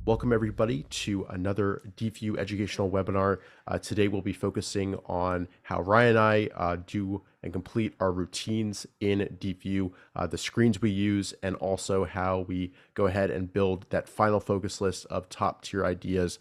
Welcome everybody to another Deepvue educational webinar. Today we'll be focusing on how Ryan and I do and complete our routines in Deepvue, the screens we use, and also how we go ahead and build that final focus list of top tier ideas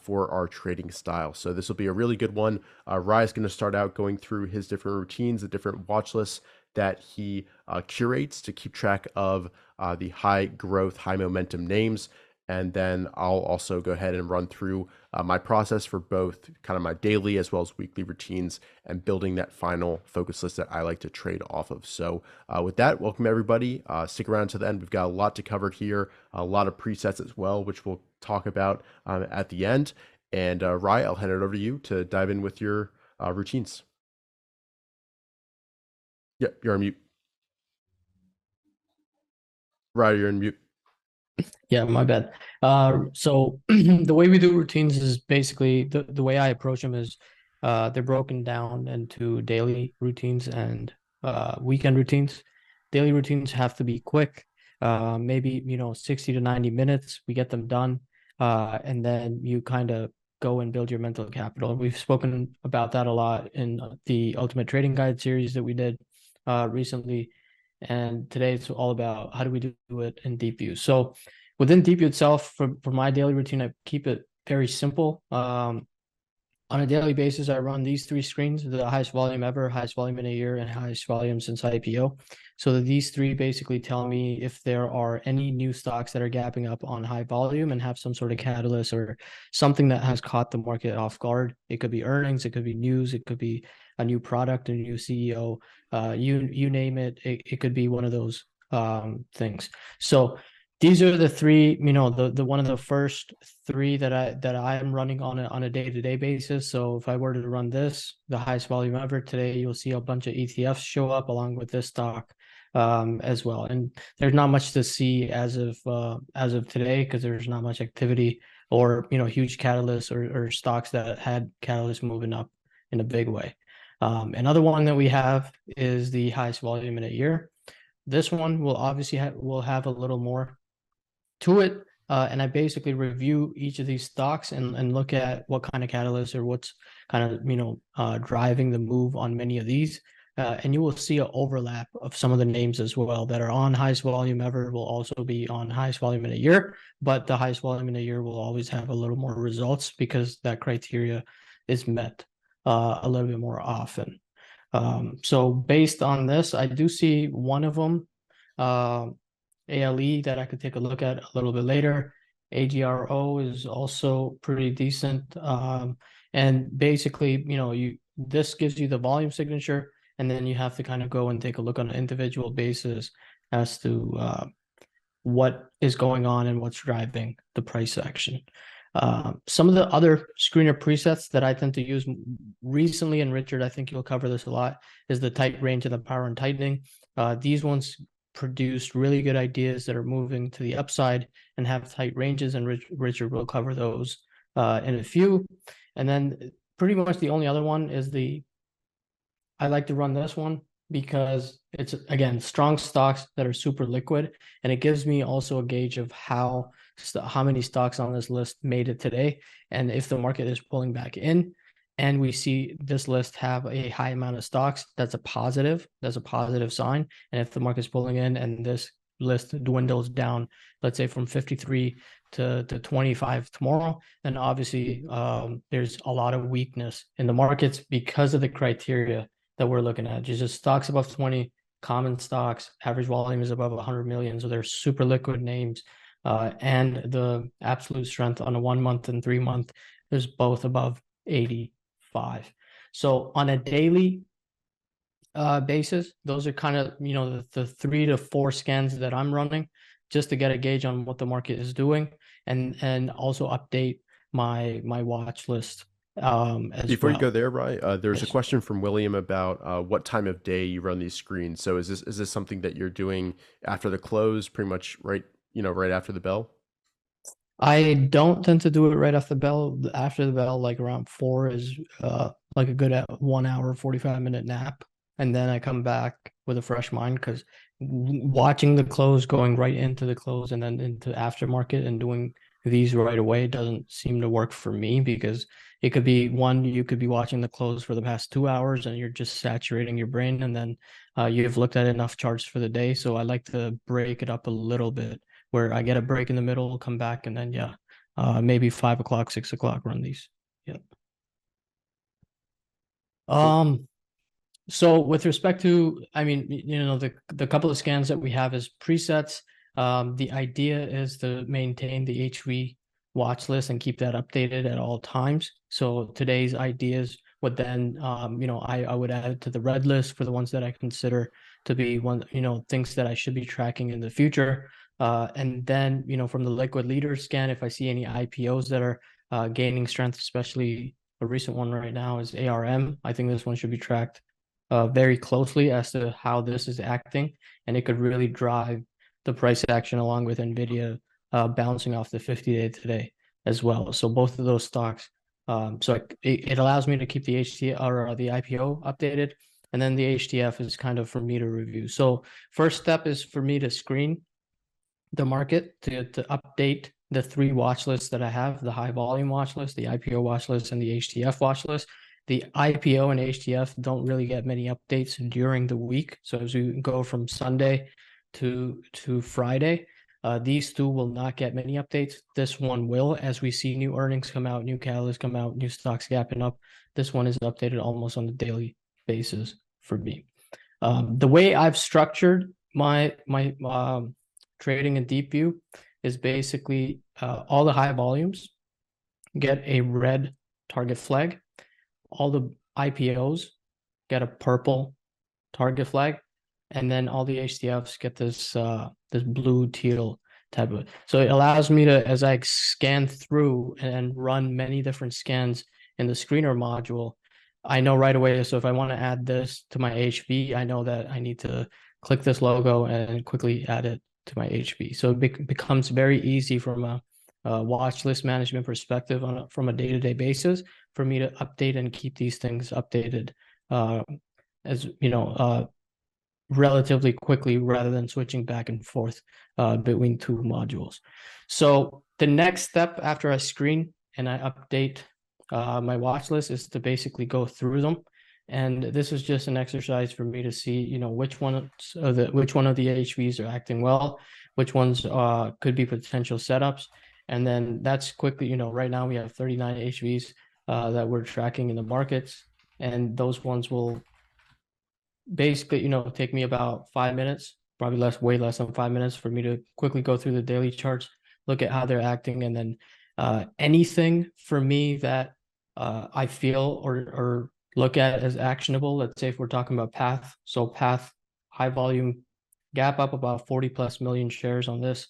for our trading style. So this will be a really good one. Ryan's going to start out going through his different routines, the different watch lists that he curates to keep track of the high growth, high momentum names. And then I'll also go ahead and run through my process for both kind of my daily as well as weekly routines and building that final focus list that I like to trade off of. So with that, welcome everybody. Stick around to the end. We've got a lot to cover here, a lot of presets as well, which we'll talk about at the end. And Ryan, I'll hand it over to you to dive in with your routines. Yep, you're on mute. Ryan, you're on mute. Yeah, my bad. So the way we do routines is basically the way I approach them is they're broken down into daily routines and weekend routines. Daily routines have to be quick, maybe 60 to 90 minutes. We get them done, and then you kind of go and build your mental capital. We've spoken about that a lot in the Ultimate Trading Guide series that we did recently. And today it's all about how do we do it in Deepvue. So within Deepvue itself, for my daily routine, I keep it very simple. On a daily basis, I run these three screens: the highest volume ever, highest volume in a year, and highest volume since IPO. So these three basically tell me if there are any new stocks that are gapping up on high volume and have some sort of catalyst or something that has caught the market off guard. It could be earnings, it could be news, it could be a new product, a new CEO, you name it. It could be one of those things. So these are the three, the one of the first three that I am running on a day-to-day basis. So if I were to run this, the highest volume ever today, you'll see a bunch of ETFs show up along with this stock as well. And there's not much to see as of today because there's not much activity or huge catalysts or stocks that had catalysts moving up in a big way. Another one that we have is the highest volume in a year. This one will obviously will have a little more to it, and I basically review each of these stocks and look at what kind of catalyst or what's kind of driving the move on many of these, and you will see an overlap of some of the names as well that are on highest volume ever will also be on highest volume in a year, but the highest volume in a year will always have a little more results because that criteria is met a little bit more often. So based on this, I do see one of them, ALE, that I could take a look at a little bit later. AGRO is also pretty decent. And basically, this gives you the volume signature, and then you have to kind of go and take a look on an individual basis as to what is going on and what's driving the price action. Some of the other screener presets that I tend to use recently, and Richard, I think you'll cover this a lot, is the tight range and the power and tightening. These ones produce really good ideas that are moving to the upside and have tight ranges, and Richard will cover those in a few. And then pretty much the only other one is I like to run this one because it's, again, strong stocks that are super liquid, and it gives me also a gauge of how many stocks on this list made it today, and if the market is pulling back in and we see this list have a high amount of stocks, that's a positive sign. And if the market is pulling in and this list dwindles down, let's say from 53 to 25 tomorrow, then obviously there's a lot of weakness in the markets because of the criteria that we're looking at. Just stocks above 20, common stocks, average volume is above 100 million. So they're super liquid names. And the absolute strength on a 1 month and 3 month is both above 85. So on a daily basis, those are kind of, the 3 to 4 scans that I'm running just to get a gauge on what the market is doing, and also update my watch list. Before you go there, Ryan, there's a question from William about what time of day you run these screens. So is this something that you're doing after the close, pretty much right after the bell? I don't tend to do it right after the bell. After the bell, like around 4 is like a good 1 hour, 45-minute nap. and then I come back with a fresh mind, because watching the close, going right into the close and then into aftermarket and doing these right away doesn't seem to work for me, because it could be one, you could be watching the close for the past 2 hours and you're just saturating your brain, and then you've looked at enough charts for the day. So I like to break it up a little bit, where I get a break in the middle, come back, and then maybe 5 o'clock, 6 o'clock run these. Yeah. Cool. So with respect to, I mean, the couple of scans that we have as presets, the idea is to maintain the HV watch list and keep that updated at all times. So today's ideas would then, I would add to the red list for the ones that I consider to be things that I should be tracking in the future. And then, from the liquid leader scan, if I see any IPOs that are gaining strength, especially a recent one right now is ARM. I think this one should be tracked very closely as to how this is acting, and it could really drive the price action along with NVIDIA bouncing off the 50-day today as well. So both of those stocks. So it allows me to keep the HT or the IPO updated, and then the HTF is kind of for me to review. So first step is for me to screen the market to update the 3 watch lists that I have: the high volume watch list, the IPO watch list, and the HTF watch list. The IPO and HTF don't really get many updates during the week. So as we go from Sunday to Friday, these 2 will not get many updates. This one will, as we see new earnings come out, new catalysts come out, new stocks gapping up. This one is updated almost on a daily basis for me. The way I've structured my trading in Deepvue is basically all the high volumes get a red target flag. All the IPOs get a purple target flag, and then all the HTFs get this blue teal type of. So it allows me to, as I scan through and run many different scans in the screener module, I know right away. So if I want to add this to my HV, I know that I need to click this logo and quickly add it to my HV. So it becomes very easy from a watch list management perspective from a day-to-day basis for me to update and keep these things updated as relatively quickly, rather than switching back and forth between 2 modules. So the next step after I screen and I update my watch list is to basically go through them. And this is just an exercise for me to see, which one of the HVs are acting well, which ones could be potential setups. And then that's quickly, right now we have 39 HVs that we're tracking in the markets. And those ones will basically, take me about 5 minutes, probably way less than 5 minutes for me to quickly go through the daily charts, look at how they're acting. And then anything for me that I feel or look at as actionable. Let's say if we're talking about path. So path, high volume, gap up about 40 plus million shares on this,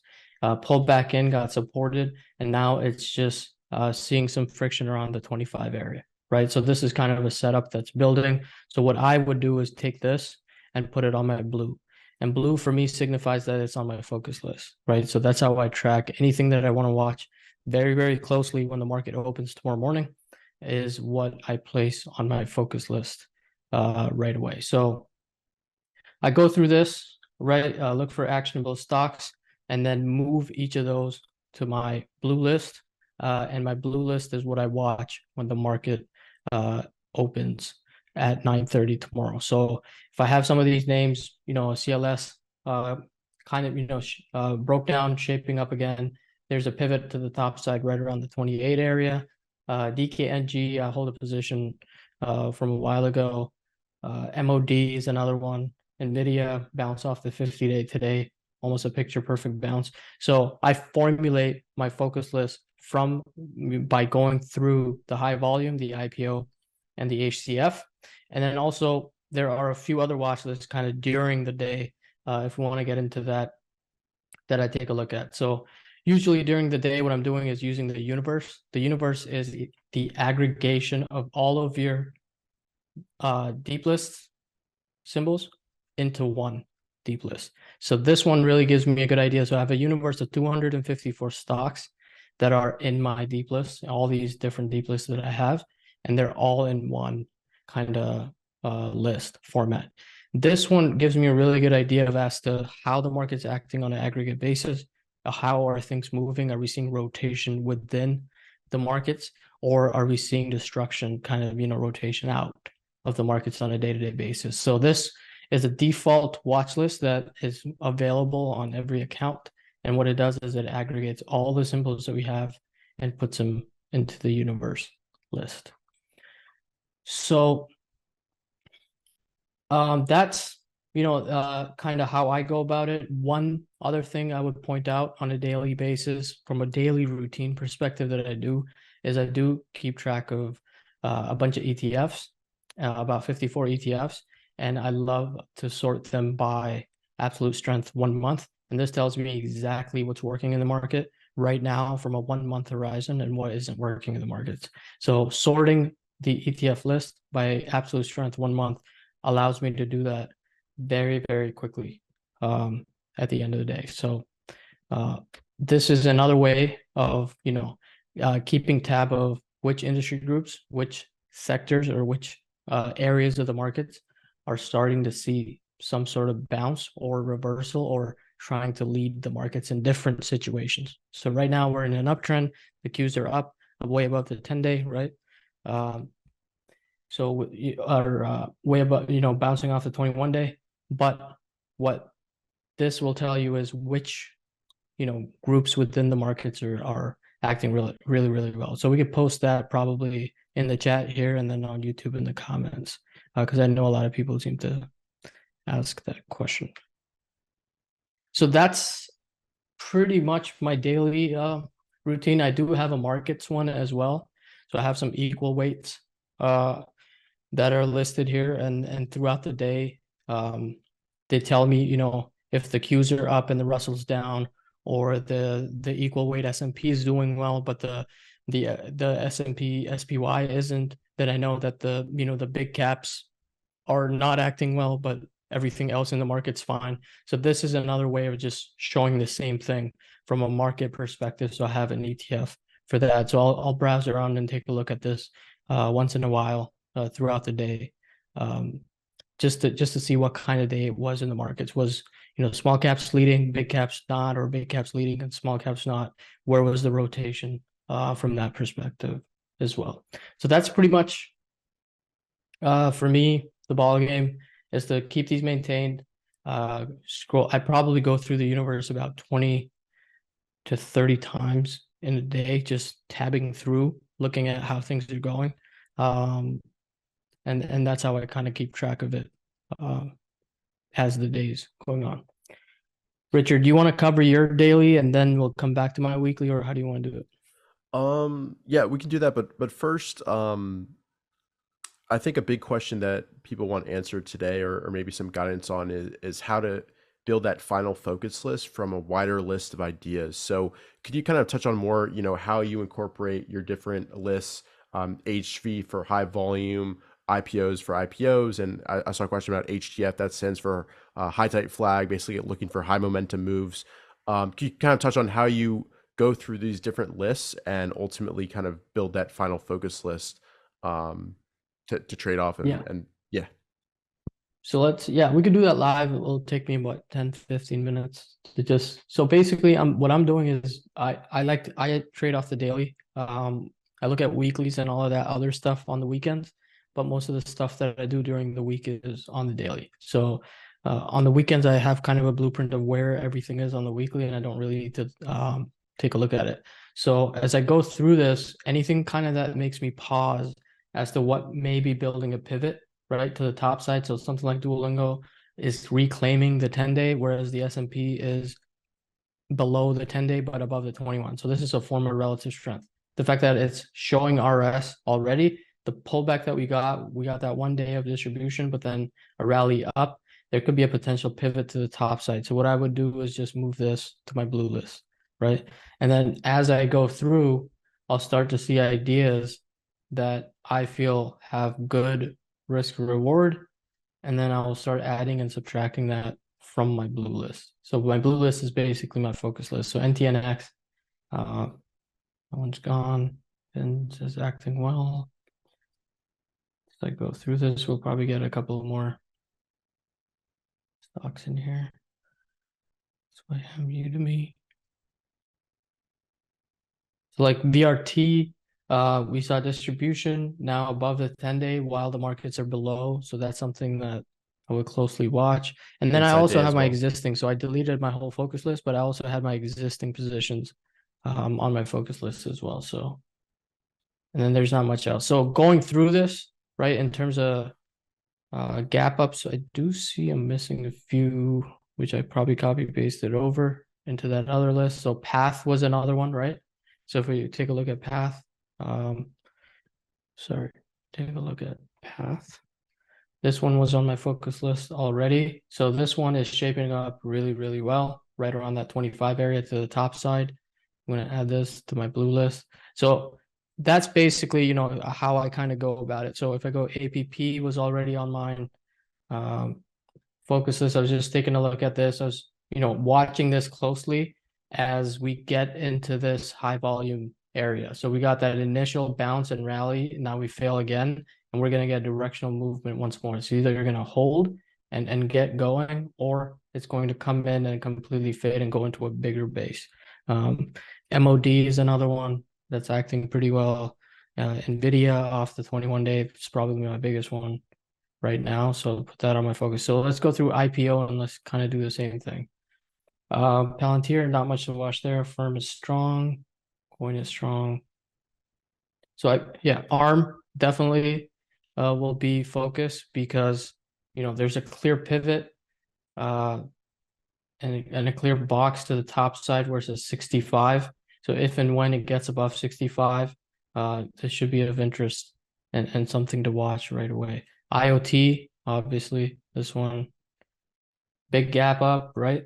pulled back in, got supported, and now it's just seeing some friction around the 25 area, right? So this is kind of a setup that's building. So what I would do is take this and put it on my blue. And blue for me signifies that it's on my focus list, right? So that's how I track anything that I want to watch very, very closely when the market opens tomorrow morning, is what I place on my focus list right away. So I go through this, right? Look for actionable stocks, and then move each of those to my blue list. And my blue list is what I watch when the market opens at 9:30 tomorrow. So if I have some of these names, CLS kind of, broke down, shaping up again. There's a pivot to the top side right around the 28 area. DKNG, I hold a position from a while ago. MOD is another one. NVIDIA bounce off the 50-day today, almost a picture perfect bounce. So I formulate my focus list by going through the high volume, the IPO, and the HCF. And then also there are a few other watch lists kind of during the day, if we want to get into that I take a look at. So usually during the day, what I'm doing is using the universe. The universe is the aggregation of all of your deep list symbols into one deep list. So this one really gives me a good idea. So I have a universe of 254 stocks that are in my deep list, all these different deep lists that I have, and they're all in one kind of list format. This one gives me a really good idea of as to how the market's acting on an aggregate basis. How are things moving? Are we seeing rotation within the markets, or are we seeing destruction, kind of, rotation out of the markets on a day-to-day basis? So this is a default watch list that is available on every account. And what it does is it aggregates all the symbols that we have and puts them into the universe list. So that's kind of how I go about it. One other thing I would point out on a daily basis, from a daily routine perspective, that I do is I do keep track of a bunch of ETFs, about 54 ETFs, and I love to sort them by absolute strength 1 month. And this tells me exactly what's working in the market right now from a 1 month horizon and what isn't working in the markets. So sorting the ETF list by absolute strength 1 month allows me to do that very, very quickly at the end of the day. So this is another way of, keeping tab of which industry groups, which sectors, or which areas of the markets are starting to see some sort of bounce or reversal, or trying to lead the markets in different situations. So right now we're in an uptrend. The Qs are up way above the 10-day, right? So we are way above, bouncing off the 21-day. But what this will tell you is which, groups within the markets are acting really, really, really well. So we could post that probably in the chat here and then on YouTube in the comments, because I know a lot of people seem to ask that question. So that's pretty much my daily routine. I do have a markets one as well. So I have some equal weights that are listed here, and throughout the day, they tell me, if the Qs are up and the Russell's down, or the equal weight S&P is doing well, but the S&P SPY isn't, then I know that the big caps are not acting well, but everything else in the market's fine. So this is another way of just showing the same thing from a market perspective. So I have an ETF for that. So I'll browse around and take a look at this once in a while throughout the day, just to see what kind of day it was in the markets. Was small caps leading, big caps not, or big caps leading and small caps not? Where was the rotation from that perspective as well? So that's pretty much for me. The ball game is to keep these maintained. Scroll. I probably go through the universe about 20 to 30 times in a day, just tabbing through, looking at how things are going. And that's how I kind of keep track of it as the days going on. Richard, do you want to cover your daily and then we'll come back to my weekly, or how do you want to do it? Yeah, we can do that, but first, I think a big question that people want answered today, or maybe some guidance on, is how to build that final focus list from a wider list of ideas. So could you kind of touch on more, how you incorporate your different lists, HV for high volume, IPOs for IPOs, and I saw a question about HTF, that stands for high tight flag, basically looking for high momentum moves. Can you kind of touch on how you go through these different lists and ultimately kind of build that final focus list to trade off Yeah. and yeah. So we could do that live. It will take me about 10 to 15 minutes to just, so basically what I'm doing is I trade off the daily. I look at weeklies and all of that other stuff on the weekends, but most of the stuff that I do during the week is on the daily. So on the weekends, I have kind of a blueprint of where everything is on the weekly, and I don't really need to take a look at it. So as I go through this, anything kind of that makes me pause as to what may be building a pivot right to the top side. So something like Duolingo is reclaiming the 10-day, whereas the S&P is below the 10-day but above the 21. So this is a form of relative strength. The fact that it's showing RS already, the pullback that we got that 1 day of distribution, but then a rally up, there could be a potential pivot to the top side. So what I would do is just move this to my blue list, right? And then as I go through, I'll start to see ideas that I feel have good risk reward, and then I'll start adding and subtracting that from my blue list. So my blue list is basically my focus list. So NTNX, that one's gone and is acting well. As I go through this, we'll probably get a couple more stocks in here. So I have Udemy. So like VRT, we saw distribution now above the 10-day while the markets are below. So that's something that I would closely watch. And then I Inside also day have as my well. existing. So I deleted my whole focus list, but I also had my existing positions on my focus list as well. So, and then there's not much else. So going through this, right, in terms of gap ups, I do see I'm missing a few, which I probably copy pasted over into that other list. So path was another one, right? So if we take a look at path, sorry, take a look at path. This one was on my focus list already. So this one is shaping up really, really well, right around that 25 area to the top side. I'm going to add this to my blue list. So that's basically, you know, how I kind of go about it. So if I go APP was already on mine, focus list, I was just taking a look at this. I was, you know, watching this closely as we get into this high volume area. So we got that initial bounce and rally. Now we fail again, and we're going to get directional movement once more. So either you're going to hold and get going, or it's going to come in and completely fade and go into a bigger base. MOD is another one that's acting pretty well. NVIDIA off the 21-day is probably my biggest one right now. So I'll put that on my focus. So let's go through IPO and let's kind of do the same thing. Palantir, not much to watch there. Firm is strong. Coin is strong. So yeah, ARM definitely will be focused because, you know, there's a clear pivot and a clear box to the top side where it says 65. So if and when it gets above 65, this should be of interest and something to watch right away. IoT, obviously, this one, big gap up, right?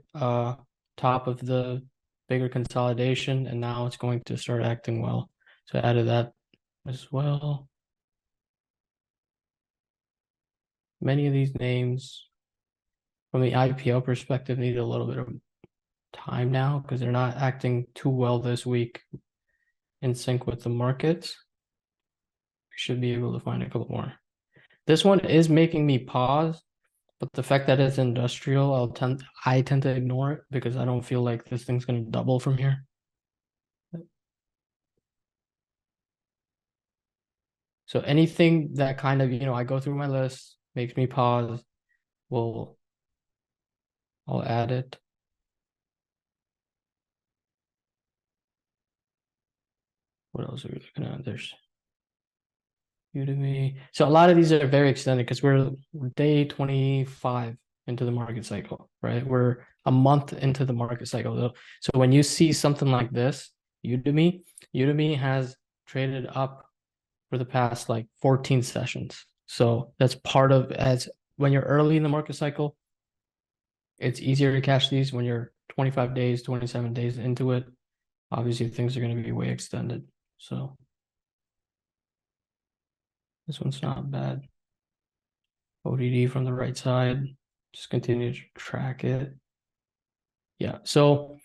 Top of the bigger consolidation, and now it's going to start acting well. So I added that as well. Many of these names from the IPO perspective need a little bit of time now because they're not acting too well this week in sync with the markets. We should be able to find a couple more. This one is making me pause, but the fact that it's industrial, I tend to ignore it because I don't feel like this thing's going to double from here. So anything that kind of, you know, I go through my list, makes me pause, I'll add it. What else are we looking at? There's Udemy. So a lot of these are very extended because we're day 25 into the market cycle, right? We're a month into the market cycle. So when you see something like this, Udemy has traded up for the past like 14 sessions. So that's part of, as when you're early in the market cycle, it's easier to catch these. When you're 25 days, 27 days into it, obviously things are going to be way extended. So this one's not bad. ODD from the right side, just continue to track it. Yeah, so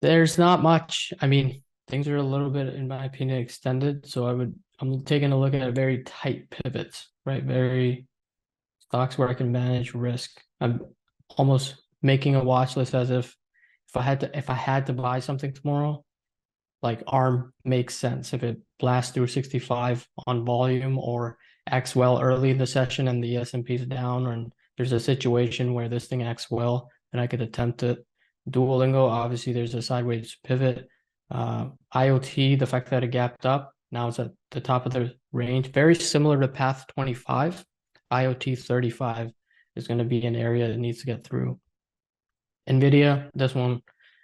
there's not much. I mean, things are a little bit, in my opinion, extended. So I'm taking a look at very tight pivots, right? Very stocks where I can manage risk. I'm almost making a watch list as if I had to buy something tomorrow, like ARM makes sense if it blasts through 65 on volume or acts well early in the session and the S&P is down, and there's a situation where this thing acts well and I could attempt it. Duolingo, obviously there's a sideways pivot. IoT, the fact that it gapped up, now it's at the top of the range, very similar to path 25. IoT 35 is going to be an area that needs to get through. NVIDIA, this one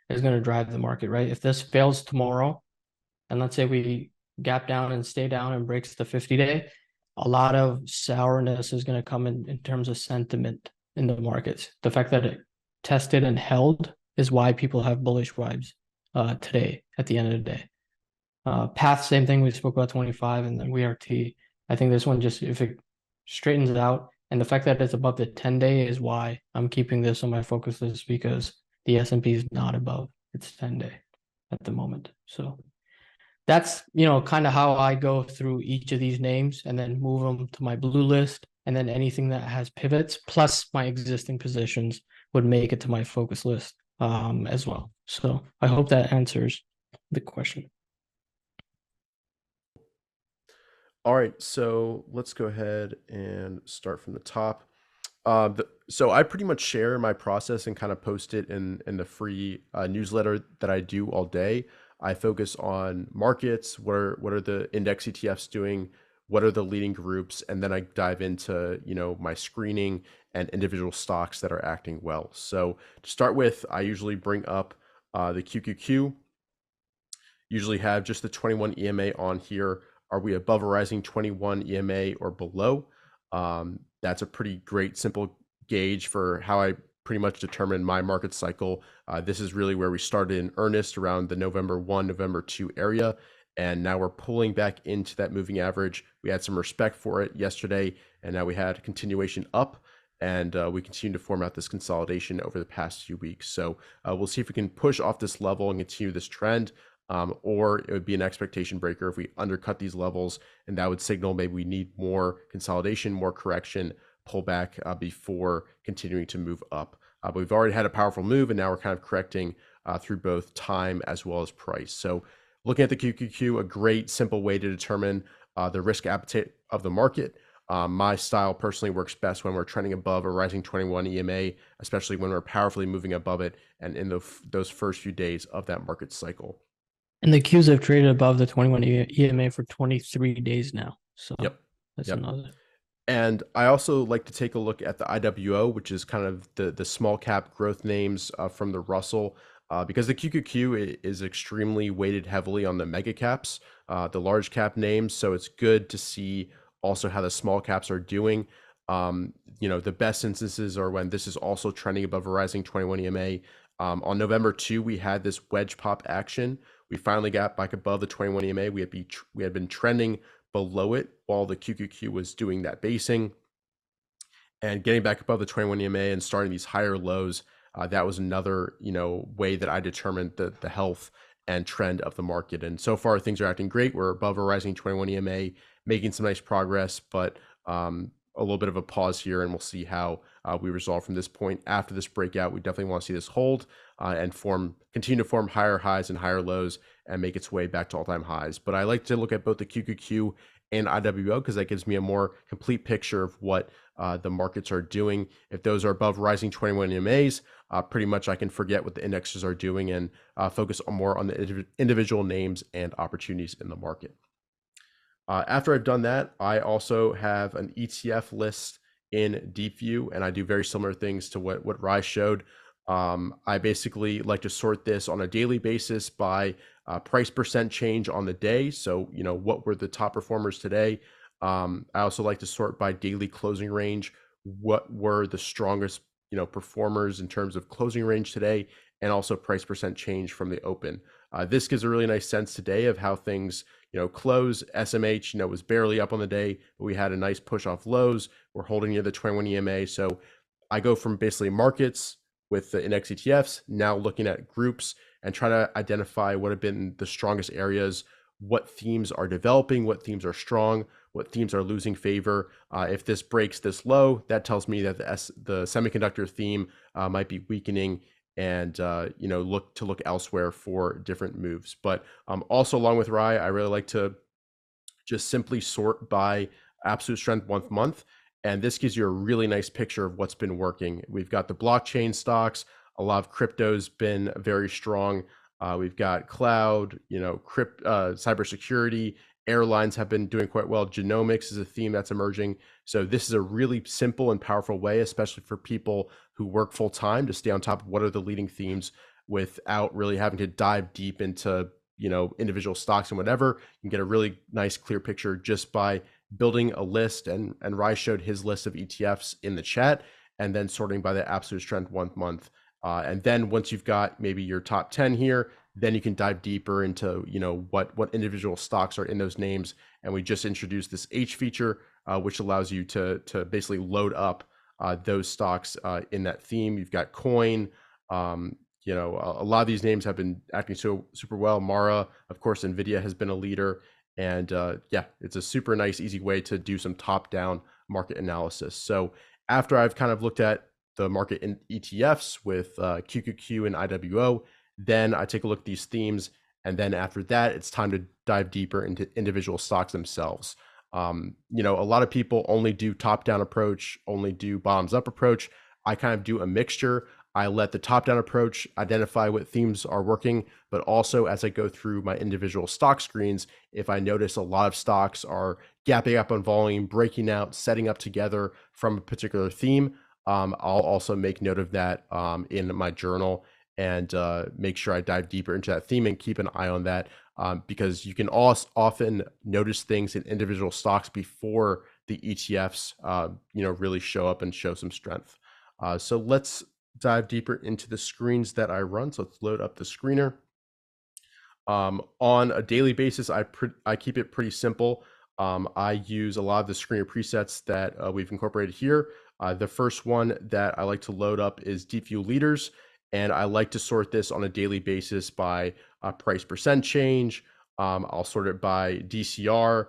is going to drive the market, right? If this fails tomorrow, and let's say we gap down and stay down and breaks the 50-day, a lot of sourness is going to come in terms of sentiment in the markets. The fact that it tested and held is why people have bullish vibes today at the end of the day. Path, same thing. We spoke about 25 and then WRT. I think this one just, if it straightens it out, and the fact that it's above the 10-day is why I'm keeping this on my focus list, because the S&P is not above its 10-day at the moment. So that's, kind of how I go through each of these names and then move them to my blue list. And then anything that has pivots plus my existing positions would make it to my focus list as well. So I hope that answers the question. All right, so let's go ahead and start from the top. So I pretty much share my process and kind of post it in the free newsletter that I do all day. I focus on markets, what are the index ETFs doing, what are the leading groups, and then I dive into my screening and individual stocks that are acting well. So to start with, I usually bring up the QQQ. Usually have just the 21 EMA on here. Are we above a rising 21 EMA or below? That's a pretty great, simple gauge for how I pretty much determine my market cycle. This is really where we started in earnest around the November 1, November 2 area. And now we're pulling back into that moving average. We had some respect for it yesterday, and now we had a continuation up. And we continue to form out this consolidation over the past few weeks. So we'll see if we can push off this level and continue this trend. Or it would be an expectation breaker if we undercut these levels, and that would signal maybe we need more consolidation, more correction, pullback before continuing to move up. But we've already had a powerful move, and now we're kind of correcting through both time as well as price. So looking at the QQQ, a great simple way to determine the risk appetite of the market. My style personally works best when we're trending above a rising 21 EMA, especially when we're powerfully moving above it and in those first few days of that market cycle. And the Qs have traded above the 21 EMA for 23 days now. So Yep. that's Yep. another. And I also like to take a look at the IWO, which is kind of the small cap growth names from the Russell, because the QQQ is extremely weighted heavily on the mega caps, the large cap names. So it's good to see also how the small caps are doing. The best instances are when this is also trending above a rising 21 EMA. On November 2, we had this wedge pop action. We finally got back above the 21 EMA. We had been trending below it while the QQQ was doing that basing, and getting back above the 21 EMA and starting these higher lows. That was another way that I determined the health and trend of the market. And so far things are acting great. We're above a rising 21 EMA, making some nice progress, but a little bit of a pause here, and we'll see how we resolve from this point. After this breakout, we definitely want to see this hold and continue to form higher highs and higher lows and make its way back to all-time highs. But I like to look at both the QQQ and IWO because that gives me a more complete picture of what the markets are doing. If those are above rising 21 EMAs, pretty much I can forget what the indexes are doing and focus more on the individual names and opportunities in the market. After I've done that, I also have an ETF list in Deepvue, and I do very similar things to what Rye showed. I basically like to sort this on a daily basis by price percent change on the day. So, what were the top performers today? I also like to sort by daily closing range. What were the strongest, performers in terms of closing range today, and also price percent change from the open. This gives a really nice sense today of how things, close. SMH, was barely up on the day, but we had a nice push off lows. We're holding near the 21 EMA. So I go from basically markets with the index ETFs, now looking at groups and try to identify what have been the strongest areas, what themes are developing, what themes are strong, what themes are losing favor. If this breaks this low, that tells me that the semiconductor theme might be weakening, and look elsewhere for different moves. But also along with Rye, I really like to just simply sort by absolute strength month. And this gives you a really nice picture of what's been working. We've got the blockchain stocks. A lot of crypto's been very strong. We've got cloud, cybersecurity. Airlines have been doing quite well. Genomics is a theme that's emerging. So this is a really simple and powerful way, especially for people who work full time, to stay on top of what are the leading themes without really having to dive deep into individual stocks and whatever. You can get a really nice clear picture just by building a list, and Rye showed his list of ETFs in the chat, and then sorting by the absolute strength 1 month. And then once you've got maybe your top 10 here, then you can dive deeper into what individual stocks are in those names. And we just introduced this H feature, which allows you to basically load up those stocks in that theme. You've got coin, you know, a lot of these names have been acting so super well. Mara, of course, NVIDIA has been a leader. And yeah, it's a super nice, easy way to do some top-down market analysis. So after I've kind of looked at the market in ETFs with QQQ and IWO, then I take a look at these themes. And then after that, it's time to dive deeper into individual stocks themselves. You know, a lot of people only do top-down approach, only do bottoms-up approach. I kind of do a mixture. I let the top-down approach identify what themes are working, but also as I go through my individual stock screens, if I notice a lot of stocks are gapping up on volume, breaking out, setting up together from a particular theme, I'll also make note of that in my journal and make sure I dive deeper into that theme and keep an eye on that because you can also often notice things in individual stocks before the ETFs, you know, really show up and show some strength. So let's dive deeper into the screens that I run. So let's load up the screener. On a daily basis, I keep it pretty simple. I use a lot of the screener presets that we've incorporated here. The first one that I like to load up is Deepvue Leaders, and I like to sort this on a daily basis by price percent change. I'll sort it by DCR,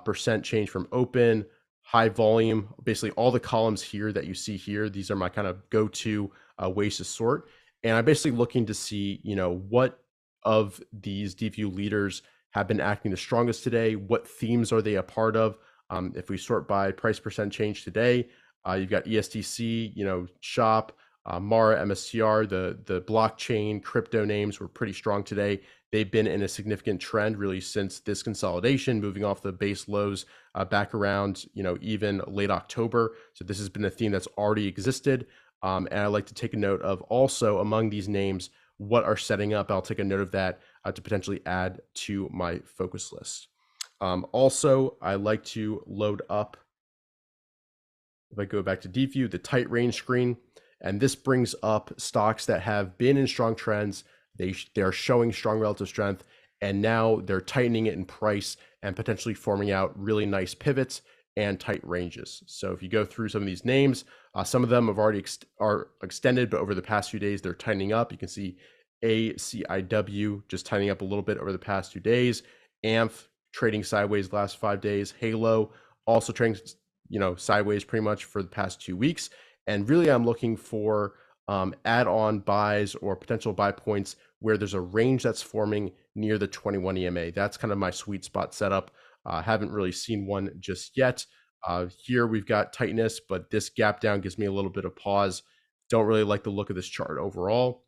percent change from open, high volume, basically all the columns here that you see here. These are my kind of go-to ways to sort. And I'm basically looking to see, you know, what of these Deepvue leaders have been acting the strongest today. What themes are they a part of? If we sort by price percent change today, you've got ESTC, you know, SHOP, Mara, MSTR, the blockchain crypto names were pretty strong today. They've been in a significant trend really since this consolidation, moving off the base lows back around, you know, even late October. So this has been a theme that's already existed. And I like to take a note of also among these names, what are setting up. I'll take a note of that to potentially add to my focus list. Also, I like to load up, if I go back to Deepvue, the tight range screen. And this brings up stocks that have been in strong trends. They're showing strong relative strength, and now they're tightening it in price and potentially forming out really nice pivots and tight ranges. So if you go through some of these names, some of them have already are extended, but over the past few days, they're tightening up. You can see ACIW just tightening up a little bit over the past 2 days. AMF trading sideways last 5 days. Halo also trading, you know, sideways pretty much for the past 2 weeks. And really, I'm looking for add-on buys or potential buy points where there's a range that's forming near the 21 EMA. That's kind of my sweet spot setup. Haven't really seen one just yet. Here we've got tightness, but this gap down gives me a little bit of pause. Don't really like the look of this chart overall.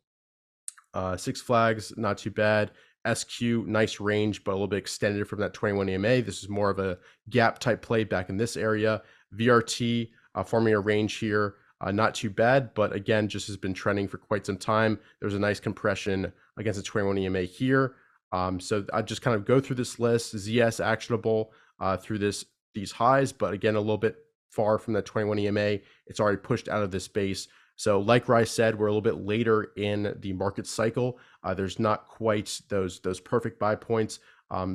Six Flags, not too bad. SQ, nice range, but a little bit extended from that 21 EMA. This is more of a gap type play back in this area. VRT forming a range here. Not too bad, but again, just has been trending for quite some time. There's a nice compression against the 21 EMA here. So I just kind of go through this list. ZS actionable through these highs, but again, a little bit far from that 21 EMA. It's already pushed out of this base. So like Rai said, we're a little bit later in the market cycle. There's not quite those perfect buy points.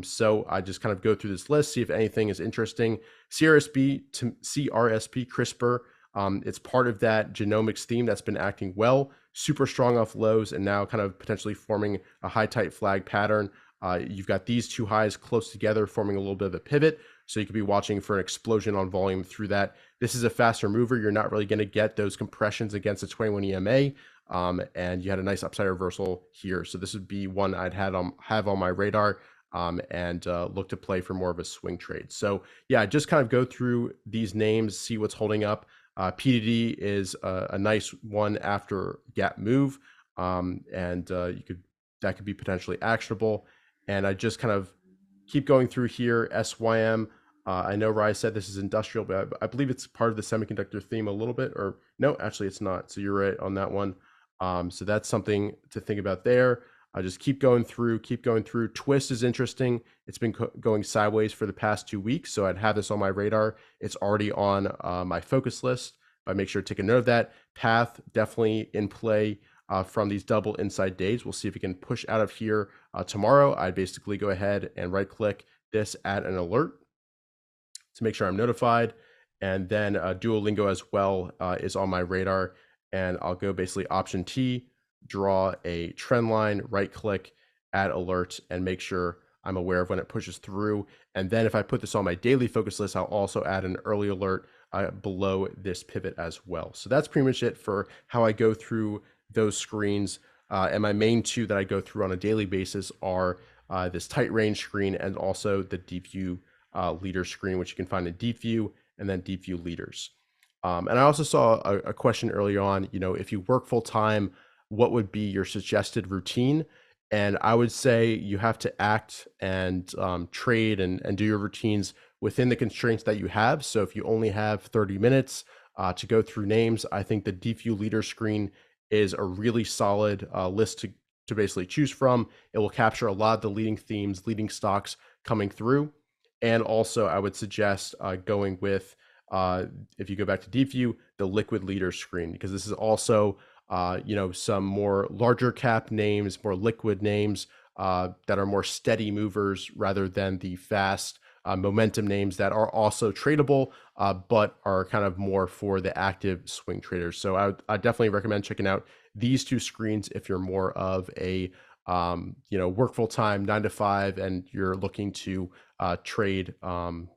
So I just kind of go through this list, see if anything is interesting. CRSP, CRISPR, it's part of that genomics theme that's been acting well, super strong off lows, and now kind of potentially forming a high tight flag pattern. You've got these two highs close together, forming a little bit of a pivot. So you could be watching for an explosion on volume through that. This is a faster mover. You're not really going to get those compressions against the 21 EMA. And you had a nice upside reversal here. So this would be one I'd have on my radar and look to play for more of a swing trade. So yeah, just kind of go through these names, see what's holding up. PDD is a nice one after gap move, and that could be potentially actionable. And I just kind of keep going through here. SYM. I know Rai said this is industrial, but I believe it's part of the semiconductor theme a little bit, or no, actually it's not. So you're right on that one. So that's something to think about there. I just keep going through. TWST is interesting. It's been going sideways for the past 2 weeks. So I'd have this on my radar. It's already on my focus list. But make sure to take a note of that. Path definitely in play from these double inside days. We'll see if we can push out of here tomorrow. I'd basically go ahead and right click this, add an alert to make sure I'm notified. And then Duolingo as well is on my radar. And I'll go basically option T, draw a trend line, right click, add alert, and make sure I'm aware of when it pushes through. And then if I put this on my daily focus list, I'll also add an early alert below this pivot as well. So that's pretty much it for how I go through those screens. And my main two that I go through on a daily basis are this tight range screen and also the Deepvue leader screen, which you can find in Deepvue and then Deepvue leaders. And I also saw a question early on, if you work full time, what would be your suggested routine? And I would say you have to act and trade and do your routines within the constraints that you have. So if you only have 30 minutes to go through names, I think the Deepvue leader screen is a really solid list to basically choose from. It will capture a lot of the leading themes, leading stocks coming through. And also I would suggest going with, if you go back to Deepvue, the liquid leader screen, because this is also some more larger cap names, more liquid names that are more steady movers rather than the fast momentum names that are also tradable, but are kind of more for the active swing traders. So I definitely recommend checking out these two screens if you're more of a work full time 9 to 5 and you're looking to trade in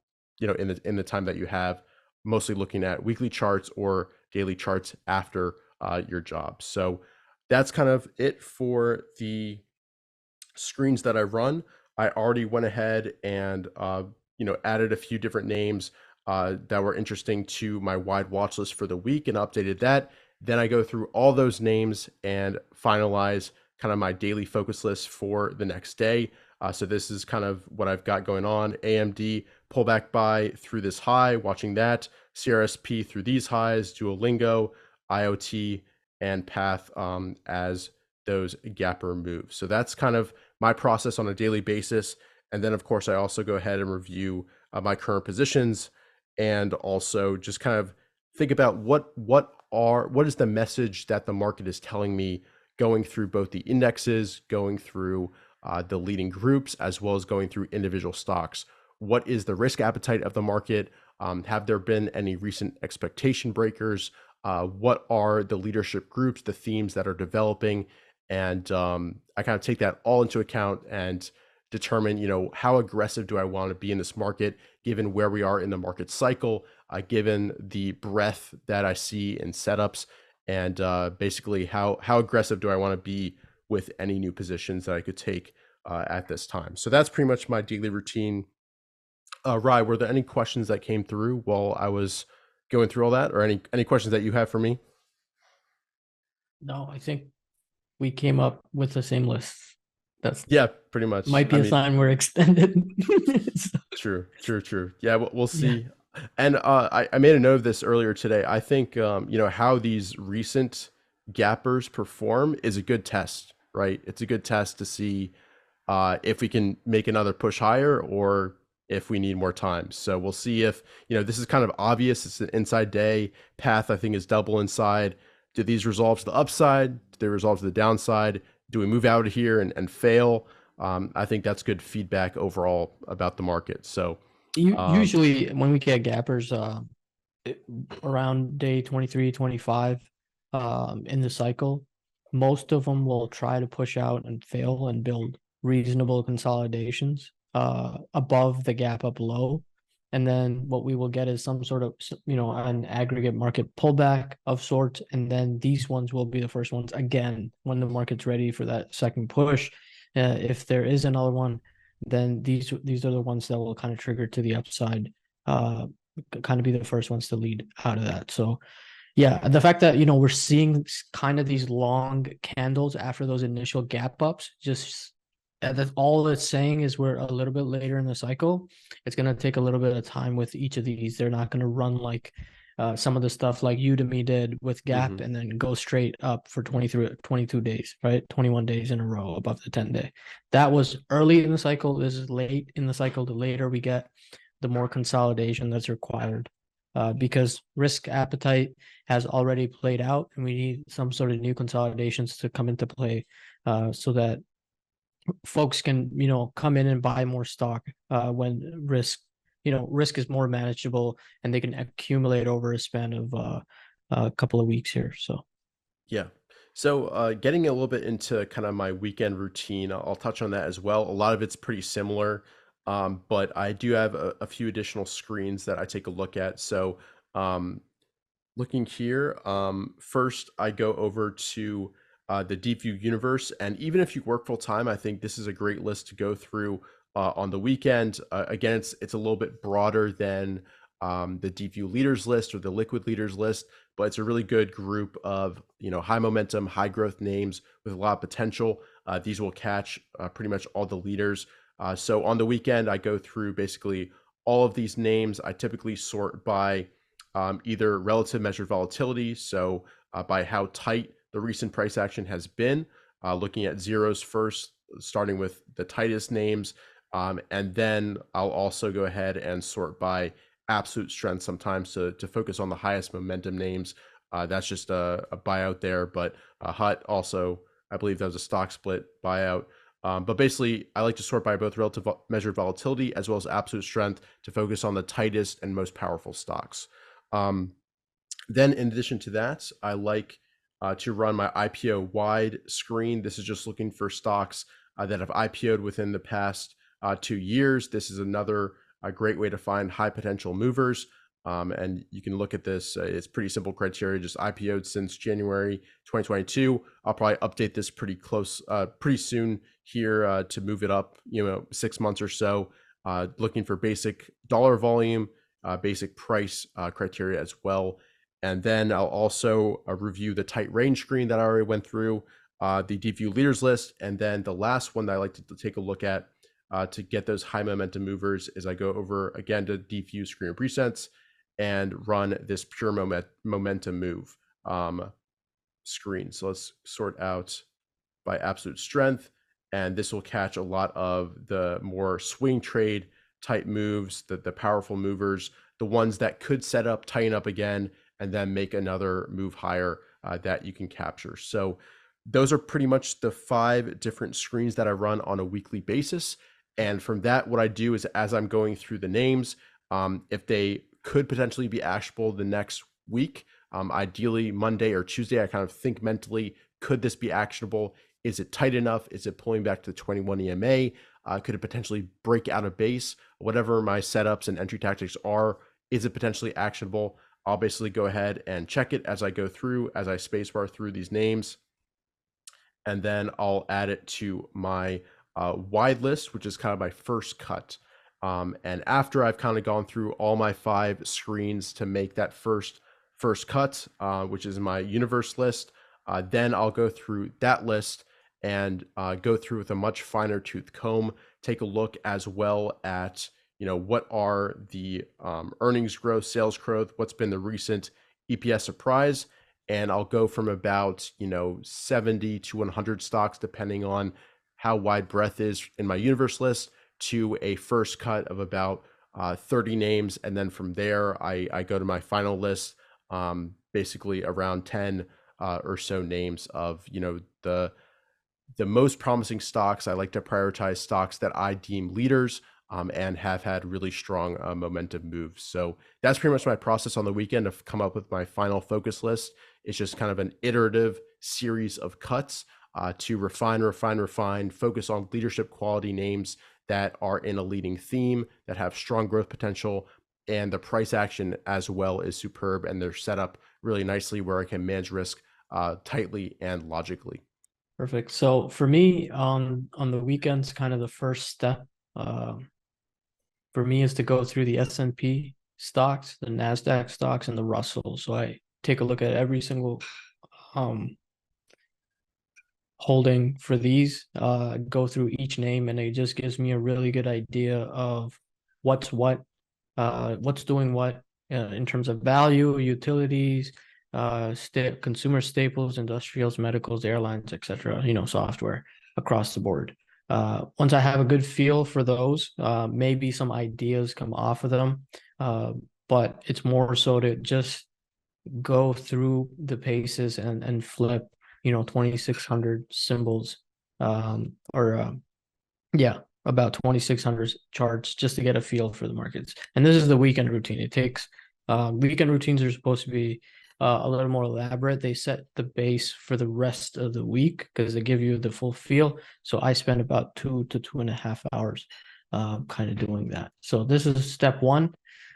the time that you have, mostly looking at weekly charts or daily charts after your job. So that's kind of it for the screens that I run. I already went ahead and added a few different names that were interesting to my wide watch list for the week and updated that. Then I go through all those names and finalize kind of my daily focus list for the next day. So this is kind of what I've got going on. AMD pullback buy through this high, watching that. CRSP through these highs, Duolingo, IoT, and Path as those gapper moves. So that's kind of my process on a daily basis. And then, of course, I also go ahead and review my current positions and also just kind of think about what is the message that the market is telling me, going through both the indexes, going through the leading groups, as well as going through individual stocks. What is the risk appetite of the market? Have there been any recent expectation breakers? What are the leadership groups, the themes that are developing? And I kind of take that all into account and determine, how aggressive do I want to be in this market, given where we are in the market cycle, given the breadth that I see in setups, and basically how aggressive do I want to be with any new positions that I could take at this time. So that's pretty much my daily routine. Rai, were there any questions that came through while I was going through all that, or any questions that you have for me? No, I think we came up with the same list. That's Yeah, pretty much. might be I a mean, sign we're extended. true. Yeah, we'll Yeah. see. And I made a note of this earlier today. I think how these recent gappers perform is a good test, right? It's a good test to see if we can make another push higher or if we need more time. So we'll see if, this is kind of obvious. It's an inside day. Path, I think, is double inside. Do these resolve to the upside? Do they resolve to the downside? Do we move out of here and fail? I think that's good feedback overall about the market. So um, Usually when we get gappers around day 23, 25 in the cycle, most of them will try to push out and fail and build reasonable consolidations above the gap up low. And then what we will get is some sort of, an aggregate market pullback of sorts. And then these ones will be the first ones again when the market's ready for that second push. If there is another one, then these are the ones that will kind of trigger to the upside, kind of be the first ones to lead out of that. So yeah, the fact that we're seeing kind of these long candles after those initial gap ups, just that's all it's saying is we're a little bit later in the cycle. It's going to take a little bit of time with each of these. They're not going to run like some of the stuff like Udemy did with Gap mhm. and then go straight up for 23, 22 days, right? 21 days in a row above the 10-day. That was early in the cycle. This is late in the cycle. The later we get, the more consolidation that's required. Because risk appetite has already played out, and we need some sort of new consolidations to come into play, so that folks can come in and buy more stock when risk is more manageable and they can accumulate over a span of a couple of weeks here. So Yeah. So, getting a little bit into kind of my weekend routine, I'll touch on that as well. A lot of it's pretty similar, but I do have a few additional screens that I take a look at. So, um, looking here, first I go over to the Deepvue universe, and even if you work full time, I think this is a great list to go through on the weekend. Again, it's a little bit broader than the Deepvue leaders list or the liquid leaders list, but it's a really good group of high momentum, high growth names with a lot of potential. These will catch pretty much all the leaders. So on the weekend, I go through basically all of these names. I typically sort by either relative measured volatility, so by how tight the recent price action has been, looking at zeros first, starting with the tightest names, and then I'll also go ahead and sort by absolute strength sometimes to focus on the highest momentum names. That's just a buyout there, but Hut also, I believe that was a stock split buyout. But basically, I like to sort by both relative measured volatility as well as absolute strength to focus on the tightest and most powerful stocks. Then in addition to that, I like to run my IPO wide screen. This is just looking for stocks that have IPO'd within the past 2 years. This is another great way to find high potential movers. And you can look at this. It's pretty simple criteria, just IPO'd since January 2022. I'll probably update this pretty soon here to move it up, 6 months or so. Looking for basic dollar volume, basic price criteria as well. And then I'll also review the tight range screen that I already went through, the Deepvue leaders list. And then the last one that I like to take a look at to get those high momentum movers is I go over again to Deepvue screen of presets and run this pure momentum move screen. So let's sort out by absolute strength. And this will catch a lot of the more swing trade type moves, the powerful movers, the ones that could set up, tighten up again, and then make another move higher that you can capture. So those are pretty much the 5 different screens that I run on a weekly basis. And from that, what I do is as I'm going through the names, if they could potentially be actionable the next week, ideally Monday or Tuesday, I kind of think mentally, could this be actionable? Is it tight enough? Is it pulling back to the 21 EMA? Could it potentially break out of base? Whatever my setups and entry tactics are, is it potentially actionable? I'll basically go ahead and check it as I go through, as I spacebar through these names. And then I'll add it to my wide list, which is kind of my first cut. And after I've kind of gone through all my 5 screens to make that first cut, which is my universe list, then I'll go through that list and go through with a much finer tooth comb, take a look as well at what are the earnings growth, sales growth, what's been the recent EPS surprise, and I'll go from about 70 to 100 stocks depending on how wide breadth is in my universe list to a first cut of about 30 names, and then from there I go to my final list, basically around 10 or so names of the most promising stocks. I like to prioritize stocks that I deem leaders and have had really strong momentum moves. So that's pretty much my process on the weekend to come up with my final focus list. It's just kind of an iterative series of cuts to refine, focus on leadership quality names that are in a leading theme, that have strong growth potential, and the price action as well is superb, and they're set up really nicely where I can manage risk tightly and logically. Perfect. So for me, on the weekends, kind of the first step for me is to go through the S&P stocks, the Nasdaq stocks, and the Russell. So I take a look at every single holding for these, go through each name, and it just gives me a really good idea of what's doing what in terms of value, utilities, consumer staples, industrials, medicals, airlines, etc. Software across the board. Once I have a good feel for those, maybe some ideas come off of them, but it's more so to just go through the paces and flip 2,600 symbols, about 2,600 charts, just to get a feel for the markets. And this is the weekend routine. It takes weekend routines are supposed to be a little more elaborate. They set the base for the rest of the week because they give you the full feel. So I spend about 2 to 2.5 hours kind of doing that. So this is step one.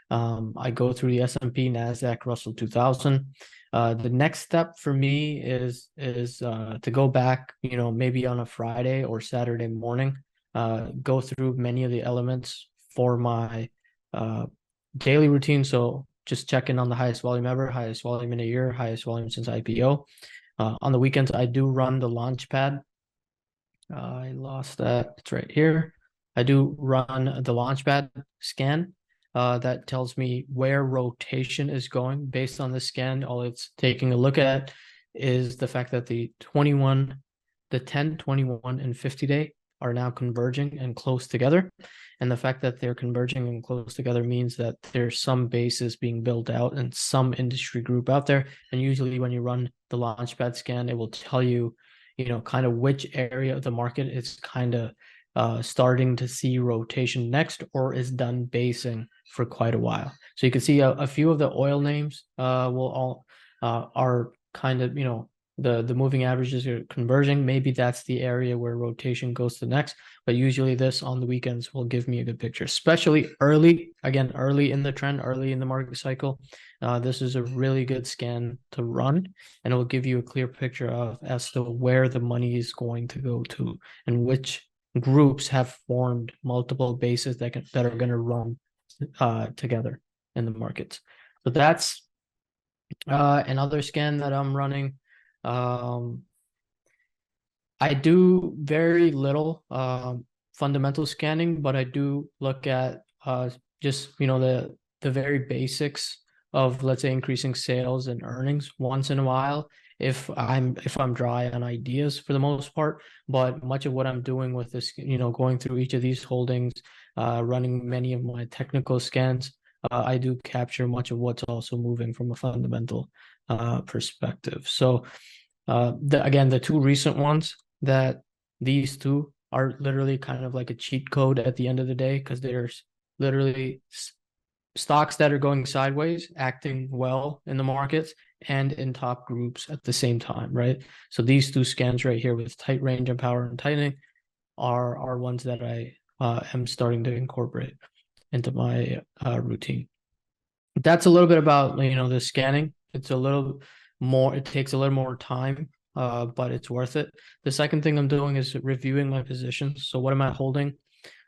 I go through the S&P, Nasdaq, Russell 2000. The next step for me is to go back, maybe on a Friday or Saturday morning, go through many of the elements for my daily routine. So just check in on the highest volume ever, highest volume in a year, highest volume since IPO. On the weekends, I do run the Launchpad. I lost that. It's right here. I do run the Launchpad scan. That tells me where rotation is going based on the scan. All it's taking a look at is the fact that the 10, 21, and 50 day are now converging and close together. And the fact that they're converging and close together means that there's some basis being built out and some industry group out there. And usually when you run the Launchpad scan, it will tell you, kind of which area of the market is kind of starting to see rotation next or is done basing for quite a while. So you can see a few of the oil names will all are kind of, the moving averages are converging. Maybe that's the area where rotation goes to next, but usually this on the weekends will give me a good picture, especially early in the trend, early in the market cycle. This is a really good scan to run, and it will give you a clear picture of as to where the money is going to go to and which groups have formed multiple bases that are going to run together in the markets. So that's another scan that I'm running. I do very little fundamental scanning, but I do look at just the very basics of, let's say, increasing sales and earnings once in a while if I'm dry on ideas for the most part. But much of what I'm doing with this, going through each of these holdings, running many of my technical scans, I do capture much of what's also moving from a fundamental perspective. So again, the two recent ones, that these two are literally kind of like a cheat code at the end of the day, because there's literally stocks that are going sideways, acting well in the markets and in top groups at the same time, right? So these two scans right here with tight range and power and tightening are ones that I am starting to incorporate into my routine. That's a little bit about, the scanning. It's a little more, it takes a little more time, but it's worth it. The second thing I'm doing is reviewing my positions. So what am I holding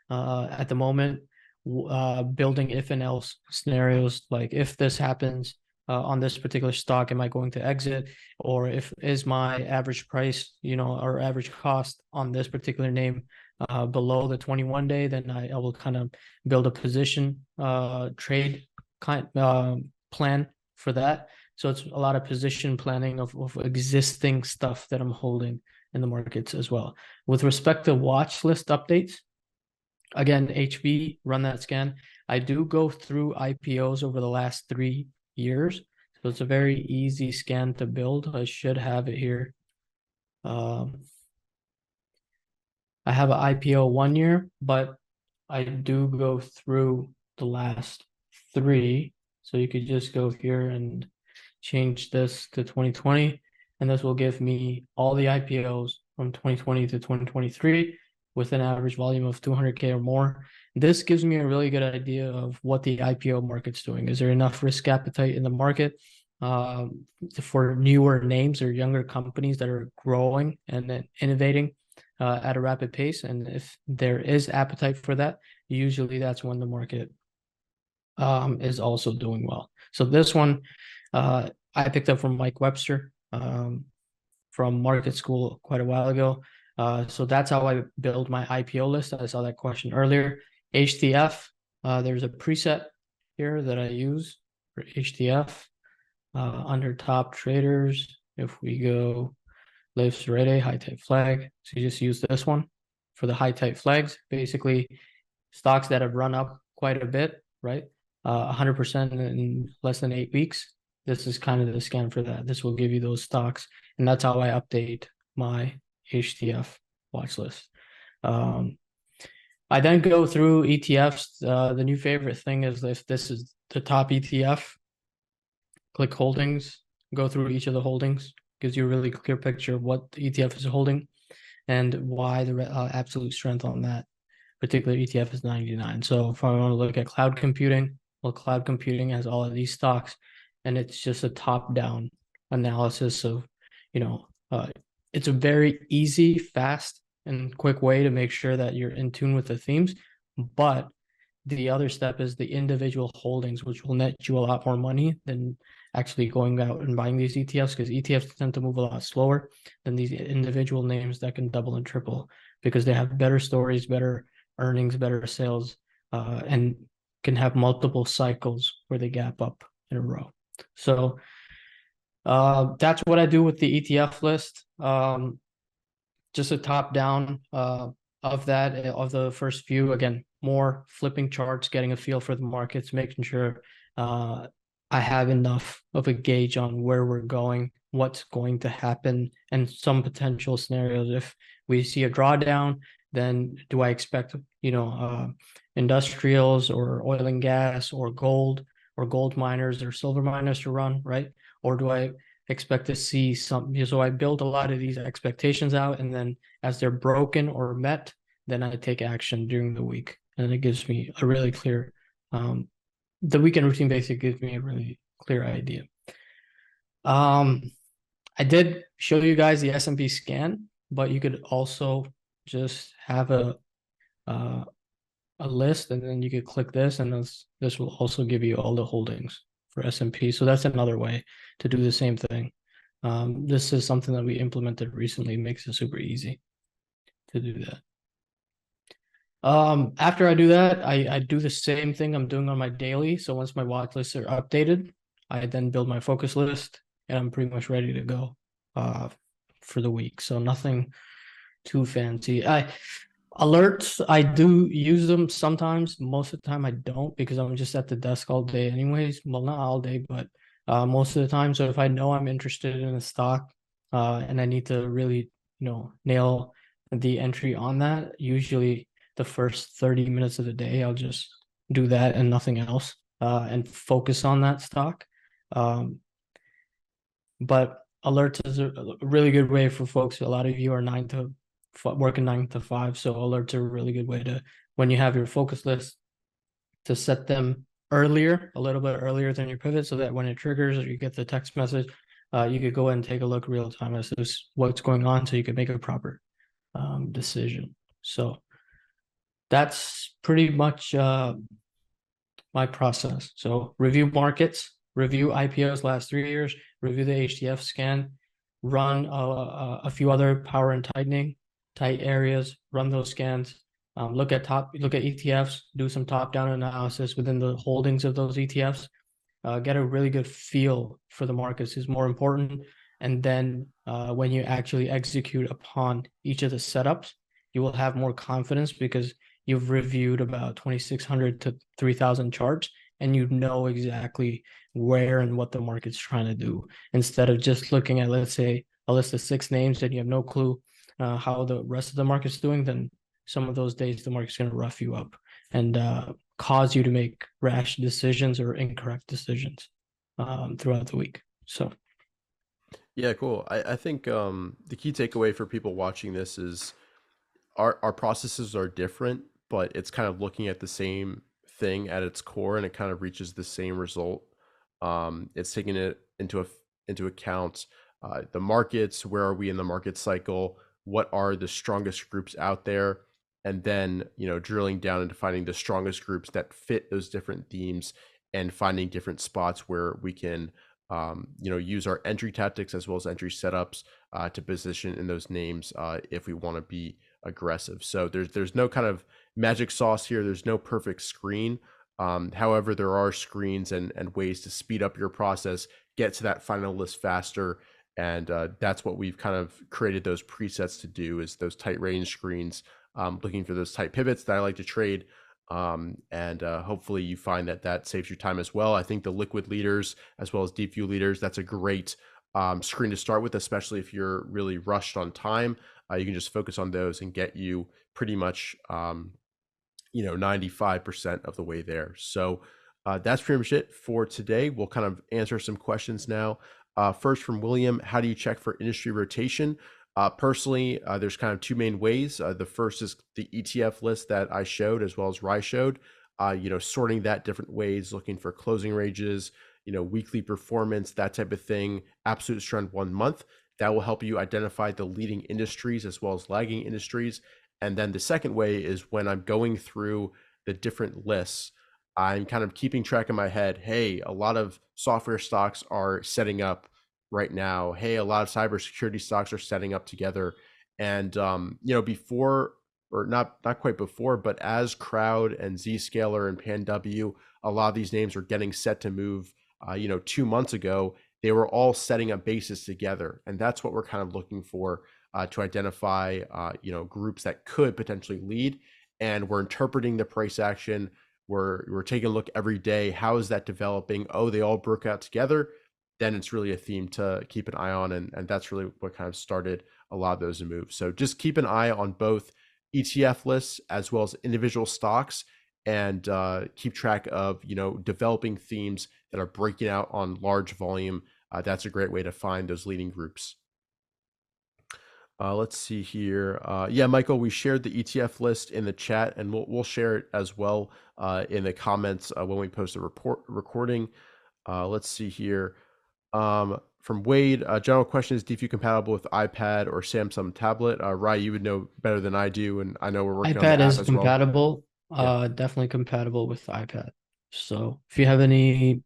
at the moment? Building if and else scenarios, like if this happens on this particular stock, am I going to exit? Or if is my average price, or average cost on this particular name below the 21 day, then I will kind of build a position trade plan for that. So it's a lot of position planning of existing stuff that I'm holding in the markets as well. With respect to watch list updates, again, HV, run that scan. I do go through IPOs over the last 3 years. So it's a very easy scan to build. I should have it here. I have an IPO 1 year, but I do go through the last 3. So you could just go here and change this to 2020, and this will give me all the IPOs from 2020 to 2023 with an average volume of 200K or more. This gives me a really good idea of what the IPO market's doing. Is there enough risk appetite in the market for newer names or younger companies that are growing and then innovating at a rapid pace? And if there is appetite for that, usually that's when the market is also doing well. So this one I picked up from Mike Webster from Market School quite a while ago. So that's how I build my IPO list. I saw that question earlier. HTF, there's a preset here that I use for HTF under top traders. If we go Leif's Ready, high type flag. So you just use this one for the high type flags. Basically, stocks that have run up quite a bit, right? 100% in less than 8 weeks. This is kind of the scan for that. This will give you those stocks, and that's how I update my HTF watch list. I then go through ETFs. The new favorite thing is if this is the top ETF, click holdings, go through each of the holdings. Gives you a really clear picture of what the ETF is holding and why the absolute strength on that particular ETF is 99. So if I want to look at cloud computing, well, cloud computing has all of these stocks, and it's just a top-down analysis of, you know, it's a very easy, fast, and quick way to make sure that you're in tune with the themes. But the other step is the individual holdings, which will net you a lot more money than actually going out and buying these ETFs, because ETFs tend to move a lot slower than these individual names that can double and triple because they have better stories, better earnings, better sales, and can have multiple cycles where they gap up in a row. So that's what I do with the ETF list. Just a top down of that, of the first few. Again, more flipping charts, getting a feel for the markets, making sure I have enough of a gauge on where we're going, what's going to happen, and some potential scenarios. If we see a drawdown, then do I expect, industrials or oil and gas or gold miners or silver miners to run, right? Or do I expect to see something? So I build a lot of these expectations out, and then as they're broken or met, then I take action during the week. And it gives me a really clear, the weekend routine basically gives me a really clear idea. I did show you guys the S&P scan, but you could also just have a list, and then you could click this, and this will also give you all the holdings for S&P. So that's another way to do the same thing. This is something that we implemented recently. It makes it super easy to do that. After I do that, I do the same thing I'm doing on my daily. So once my watch lists are updated, I then build my focus list, and I'm pretty much ready to go for the week. So nothing too fancy. Alerts, I do use them sometimes. Most of the time I don't, because I'm just at the desk all day anyways. Well, not all day, but most of the time. So if I know I'm interested in a stock and I need to really, nail the entry on that, usually the first 30 minutes of the day, I'll just do that and nothing else and focus on that stock. But alerts is a really good way for folks. A lot of you are working 9 to 5, so alerts are a really good way to, when you have your focus list, to set them earlier, a little bit earlier than your pivot, so that when it triggers or you get the text message, you could go ahead and take a look real time as to what's going on, so you can make a proper decision. So that's pretty much my process. So review markets, review IPOs last 3 years, review the HTF scan, run a few other power and tight areas, run those scans, look at ETFs, do some top-down analysis within the holdings of those ETFs, get a really good feel for the markets is more important. And then when you actually execute upon each of the setups, you will have more confidence because you've reviewed about 2,600 to 3,000 charts, and you know exactly where and what the market's trying to do, instead of just looking at, let's say, a list of 6 names and you have no clue how the rest of the market's doing. Then some of those days the market's going to rough you up and cause you to make rash decisions or incorrect decisions throughout the week. So Yeah, cool. I think the key takeaway for people watching this is our processes are different, but it's kind of looking at the same thing at its core, and it kind of reaches the same result. It's taking it into account the markets, where are we in the market cycle, what are the strongest groups out there, and then drilling down into finding the strongest groups that fit those different themes, and finding different spots where we can use our entry tactics as well as entry setups to position in those names if we want to be aggressive. So there's no kind of magic sauce here. There's no perfect screen. However, there are screens and ways to speed up your process, get to that final list faster. And that's what we've kind of created those presets to do, is those tight range screens, looking for those tight pivots that I like to trade. And hopefully you find that saves you time as well. I think the liquid leaders as well as Deepvue leaders, that's a great screen to start with, especially if you're really rushed on time. You can just focus on those and get you pretty much 95% of the way there. So that's pretty much it for today. We'll kind of answer some questions now. First from William, how do you check for industry rotation? Personally, there's kind of two main ways. The first is the ETF list that I showed, as well as Rye showed. Sorting that different ways, looking for closing ranges, weekly performance, that type of thing. Absolute trend 1 month. That will help you identify the leading industries as well as lagging industries. And then the second way is when I'm going through the different lists, I'm kind of keeping track in my head. Hey, a lot of software stocks are setting up right now. Hey, a lot of cybersecurity stocks are setting up together. And before, or not quite before, but as Crowd and Zscaler and PanW, a lot of these names are getting set to move. 2 months ago, they were all setting up bases together, and that's what we're kind of looking for to identify groups that could potentially lead. And we're interpreting the price action. We're taking a look every day. How is that developing? Oh, they all broke out together. Then it's really a theme to keep an eye on, and that's really what kind of started a lot of those moves. So just keep an eye on both ETF lists as well as individual stocks, and keep track of developing themes that are breaking out on large volume. That's a great way to find those leading groups. Let's see here. Yeah, Michael, we shared the ETF list in the chat, and we'll share it as well in the comments when we post the recording. Let's see here. From Wade, general question is Deepvue compatible with iPad or Samsung tablet? Rye, you would know better than I do, and I know we're working on the iPad app is as well. compatible, definitely compatible with iPad. So if you have any,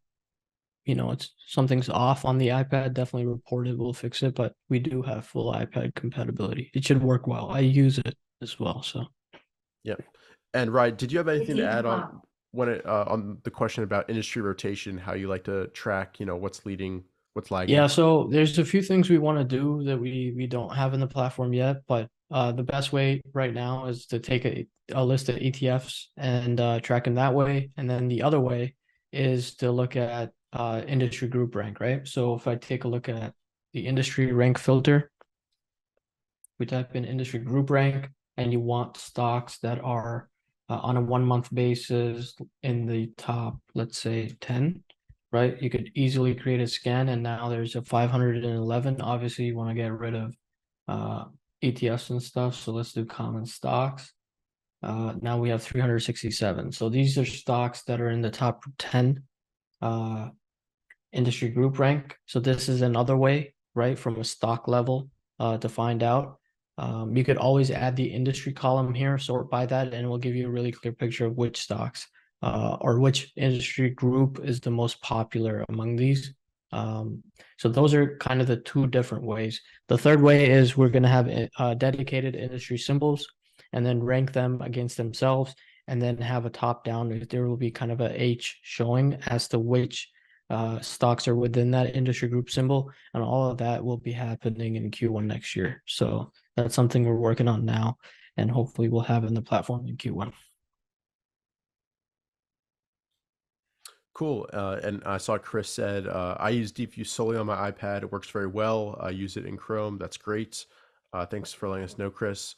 something's off on the iPad, definitely report it. We'll fix it. But we do have full iPad compatibility. It should work well. I use it as well. So Yeah. And Rye, did you have anything to add on on the question about industry rotation? How you like to track, what's leading, what's lagging? yeah, so there's a few things we want to do that we don't have in the platform yet, but the best way right now is to take a list of ETFs and track them that way. And then the other way is to look at industry group rank, right? So if I take a look at the industry rank filter, we type in industry group rank, and you want stocks that are on a 1 month basis in the top, let's say 10, right? You could easily create a scan, and now there's a 511. Obviously, you want to get rid of ETFs and stuff. So let's do common stocks. Now we have 367. So these are stocks that are in the top 10 industry group rank. So this is another way, right, from a stock level to find out. You could always add the industry column here, sort by that, and it will give you a really clear picture of which stocks or which industry group is the most popular among these. So those are kind of the two different ways. The third way is we're going to have dedicated industry symbols and then rank them against themselves, and then have a top down. There will be kind of a H showing as to which stocks are within that industry group symbol, and all of that will be happening in Q1 next year. So that's something we're working on now, and hopefully we'll have in the platform in Q1. Cool. And I saw Chris said, I use Deepvue solely on my iPad. It works very well. I use it in Chrome. That's great. Thanks for letting us know, Chris.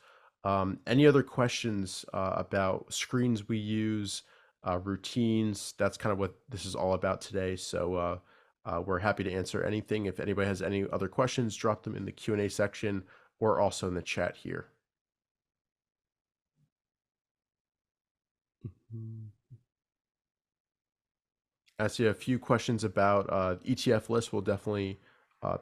Any other questions about screens we use, routines? That's kind of what this is all about today. So we're happy to answer anything. If anybody has any other questions, drop them in the Q&A section or also in the chat here. I see a few questions about ETF list. We'll definitely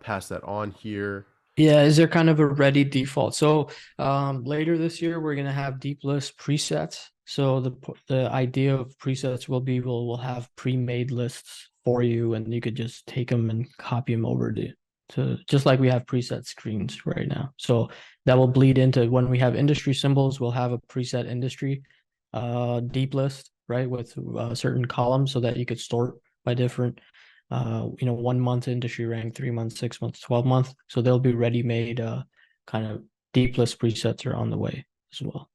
pass that on here. Yeah, is there kind of a ready default? So later this year, we're going to have deep list presets. So the idea of presets will be we'll have pre-made lists for you, and you could just take them and copy them over to just like we have preset screens right now. So that will bleed into when we have industry symbols, we'll have a preset industry deep list, right, with certain columns so that you could sort by different 1 month industry rank, 3 months, 6 months, 12 month. So they'll be ready-made kind of deep list presets are on the way as well.